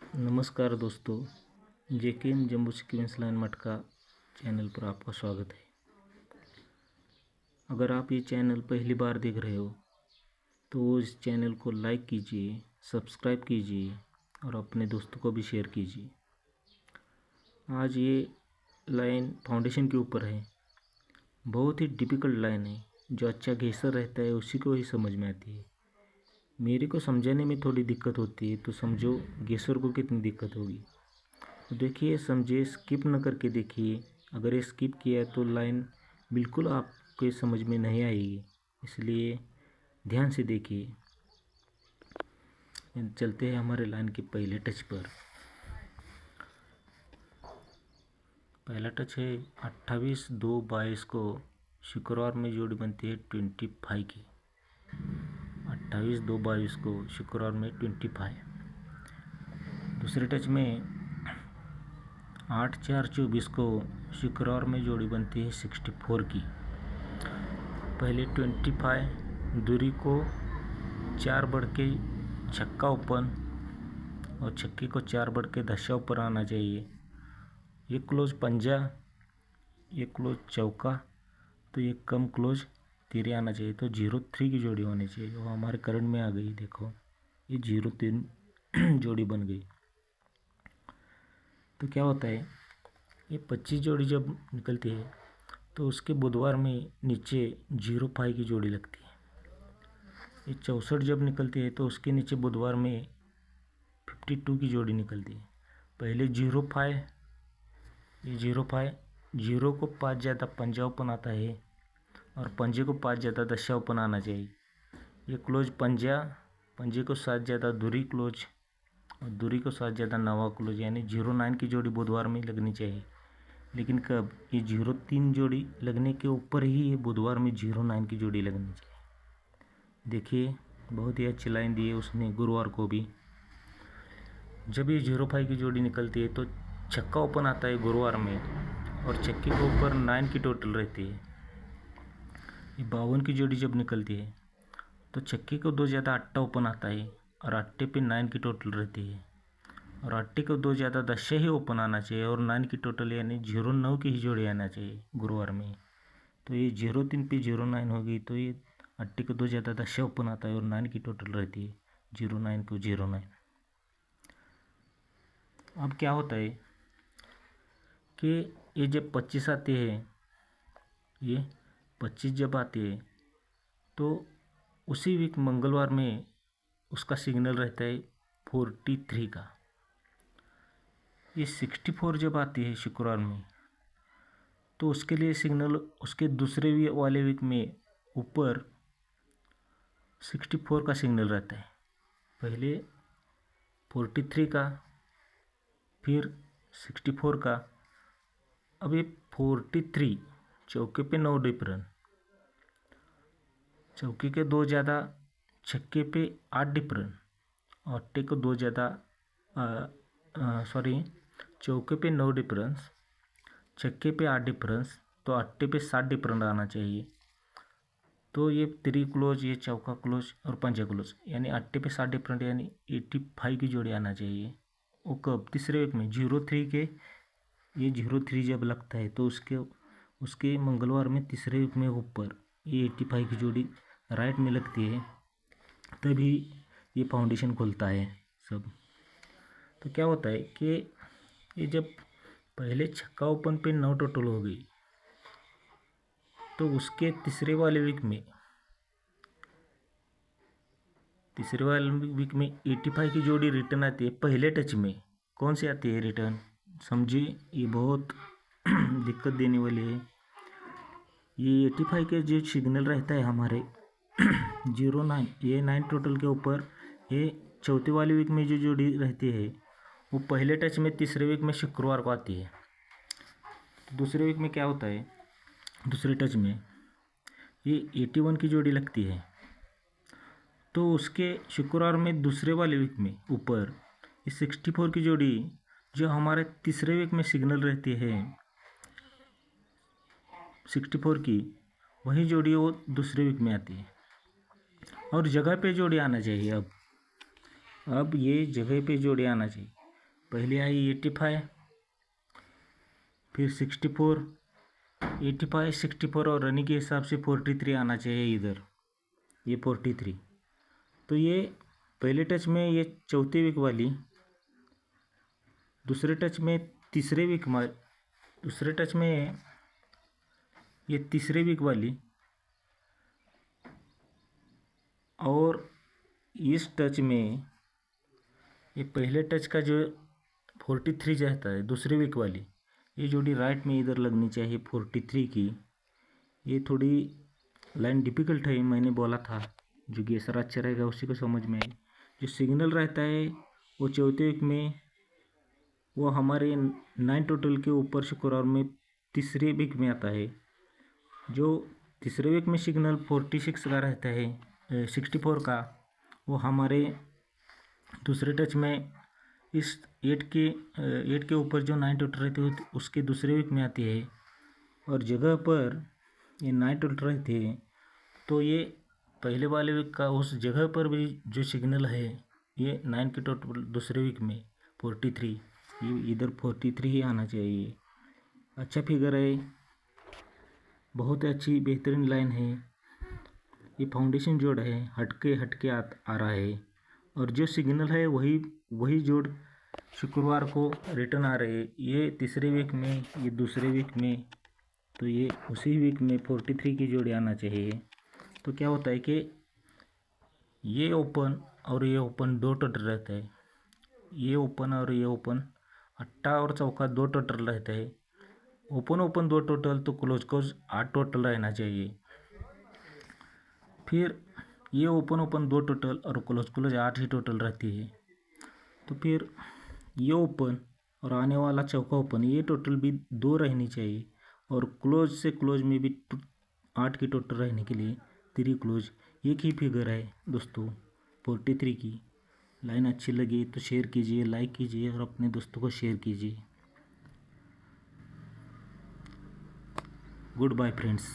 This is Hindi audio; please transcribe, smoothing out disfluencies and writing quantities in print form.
नमस्कार दोस्तों, जेकेएम जम्बो सीक्वेंस लाइन मटका चैनल पर आपका स्वागत है। अगर आप ये चैनल पहली बार देख रहे हो तो इस चैनल को लाइक कीजिए, सब्सक्राइब कीजिए और अपने दोस्तों को भी शेयर कीजिए। आज ये लाइन फाउंडेशन के ऊपर है। बहुत ही डिफ़िकल्ट लाइन है। जो अच्छा घेसर रहता है उसी को ही समझ में आती है। मेरे को समझाने में थोड़ी दिक्कत होती है तो समझो गेसर को कितनी दिक्कत होगी। तो देखिए, समझिए, स्किप न करके देखिए। अगर ये स्किप किया तो लाइन बिल्कुल आपके समझ में नहीं आएगी, इसलिए ध्यान से देखिए। चलते हैं हमारे लाइन के पहले टच पर। पहला टच है 28-2-22 को शुक्रवार में जोड़ी बनती है 25 की। 28-2-22 को शुक्रवार में 25। दूसरे टच में 8-4-24 को शुक्रवार में जोड़ी बनती है 64 की। पहले 25 दूरी को 4 बढ़ के छक्का ओपन और छक्के को 4 बढ़ के दशा ऊपर आना चाहिए। ये क्लोज पंजा, ये क्लोज चौका, तो ये कम क्लोज तीरे आना चाहिए। तो 0-3 की जोड़ी होनी चाहिए। वो हमारे करंट में आ गई। देखो, ये 0-3 जोड़ी बन गई। तो क्या होता है, ये 25 जोड़ी जब निकलती है तो उसके बुधवार में नीचे 0-5 की जोड़ी लगती है। ये 64 जब निकलती है तो उसके नीचे बुधवार में 52 की जोड़ी निकलती है। पहले 0-5, ये 0-5, 0 को 5 ज़्यादा पंजा ओपन आता है और पंजे को 5 ज़्यादा दशा ओपन आना चाहिए। ये क्लोज पंजा, पंजे को 7 ज़्यादा दूरी क्लोज और दूरी को 7 ज़्यादा नवा क्लोज, यानी 0-9 की जोड़ी बुधवार में लगनी चाहिए। लेकिन कब, ये 0-3 जोड़ी लगने के ऊपर ही ये बुधवार में 0-9 की जोड़ी लगनी चाहिए। देखिए, बहुत ही अच्छी लाइन दी है उसने गुरुवार को भी। जब ये 0-5 की जोड़ी निकलती है तो छक्का ओपन आता है गुरुवार में और छक्के के ऊपर 9 की टोटल रहती है। ये 52 की जोड़ी जब निकलती है तो छक्के को 2 ज़्यादा अट्टा ओपन आता है और अट्टे पे 9 की टोटल रहती है और अट्टे को 2 ज़्यादा दशा ही ओपन आना चाहिए और 9 की टोटल, यानी 0-9 की ही जोड़ी आना चाहिए गुरुवार में। तो ये 0-3 पे 0-9 होगी तो ये अट्टे को 2 ज़्यादा दशा ओपन आता है और 9 की टोटल रहती है। 0-9 को 0-9। अब क्या होता है कि ये जब 25 आते हैं, ये 25 जब आते हैं तो उसी वीक मंगलवार में उसका सिग्नल रहता है 43 का। ये 64 जब आती है शुक्रवार में तो उसके लिए सिग्नल उसके दूसरे वाले वीक में ऊपर 64 का सिग्नल रहता है। पहले 43 का, फिर 64 का। अब ये 43 चौके पे 9 डिफरेंस, चौके के 2 ज़्यादा, छक्के पे 8 डिफरेंस और अट्टे को 2 ज़्यादा, चौके पे 9 डिफरेंस, छक्के पे 8 डिफरेंस, तो अट्टे पे 7 डिफरेंस आना चाहिए। तो ये 3 क्लोज, ये चौका क्लोज और पंजा क्लोज, यानी अट्टे पे 7 डिफरेंट, यानी 85 की जोड़ी आना चाहिए। वो कब, तीसरे वीक में 0-3 के। ये 0-3 जब लगता है तो उसके मंगलवार में तीसरे वीक में ऊपर ये 85 की जोड़ी राइट में लगती है, तभी ये फाउंडेशन खुलता है सब। तो क्या होता है कि ये जब पहले छक्का ओपन पे 9 टोटल हो गई तो उसके तीसरे वाले वीक में 85 की जोड़ी रिटर्न आती है। पहले टच में कौन सी आती है रिटर्न, समझिए, ये बहुत दिक्कत देने वाली है। ये 85 के जो सिग्नल रहता है हमारे 0-9, ये 9 टोटल के ऊपर, ये चौथे वाले वीक में जो जोड़ी रहती है वो पहले टच में तीसरे वीक में शुक्रवार को आती है। दूसरे वीक में क्या होता है, दूसरे टच में ये 81 की जोड़ी लगती है तो उसके शुक्रवार में दूसरे वाले वीक में ऊपर ये 64 की जोड़ी जो हमारे तीसरे वीक में सिग्नल रहती है 64 की, वही जोड़ी वो दूसरे वीक में आती है और जगह पे जोड़ी आना चाहिए। अब ये जगह पे जोड़ी आना चाहिए। पहले आई 85, फिर 64, 85, 64 और रनिंग के हिसाब से 43 आना चाहिए इधर, ये 43। तो ये पहले टच में ये चौथे वीक वाली, दूसरे टच में तीसरे वीक में, दूसरे टच में ये तीसरे वीक वाली, और इस टच में ये पहले टच का जो 43 रहता है दूसरे वीक वाली, ये जोड़ी राइट में इधर लगनी चाहिए 43 की। ये थोड़ी लाइन डिफ़िकल्ट है, मैंने बोला था, जो गेसर अच्छा रहेगा उसी को समझ में आए। जो सिग्नल रहता है वो चौथे वीक में, वो हमारे 9 टोटल के ऊपर शुक्रवार में तीसरे वीक में आता है। जो तीसरे वीक में सिग्नल 46 का रहता है, 64 का, वो हमारे दूसरे टच में इस 8 के ऊपर जो 9 टोटल रहते हैं उसके दूसरे वीक में आती है। और जगह पर ये 9 टोटल रहते हैं, तो ये पहले वाले वीक का उस जगह पर भी जो सिग्नल है ये 9 के टोटल दूसरे वीक में 43, ये इधर 43 ही आना चाहिए। अच्छा फिगर है, बहुत अच्छी बेहतरीन लाइन है। ये फाउंडेशन जोड़ है, हटके आ रहा है, और जो सिग्नल है वही जोड़ शुक्रवार को रिटर्न आ रहे हैं। ये तीसरे वीक में, ये दूसरे वीक में, तो ये उसी वीक में 43 की जोड़ी आना चाहिए। तो क्या होता है कि ये ओपन और ये ओपन 2 टोटल रहता है, ये ओपन और ये ओपन, अट्टा और चौका 2 टोटल रहता है। ओपन 2 टोटल, तो क्लोज 8 टोटल रहना चाहिए। फिर ये ओपन 2 टोटल और क्लोज 8 ही टोटल रहती है। तो फिर ये ओपन और आने वाला चौका ओपन, ये टोटल भी 2 रहनी चाहिए, और क्लोज से क्लोज में भी 8 की टोटल रहने के लिए 3 क्लोज। एक ही फिगर है दोस्तों 43 की। लाइन अच्छी लगी तो शेयर कीजिए, लाइक कीजिए और अपने दोस्तों को शेयर कीजिए। Goodbye friends.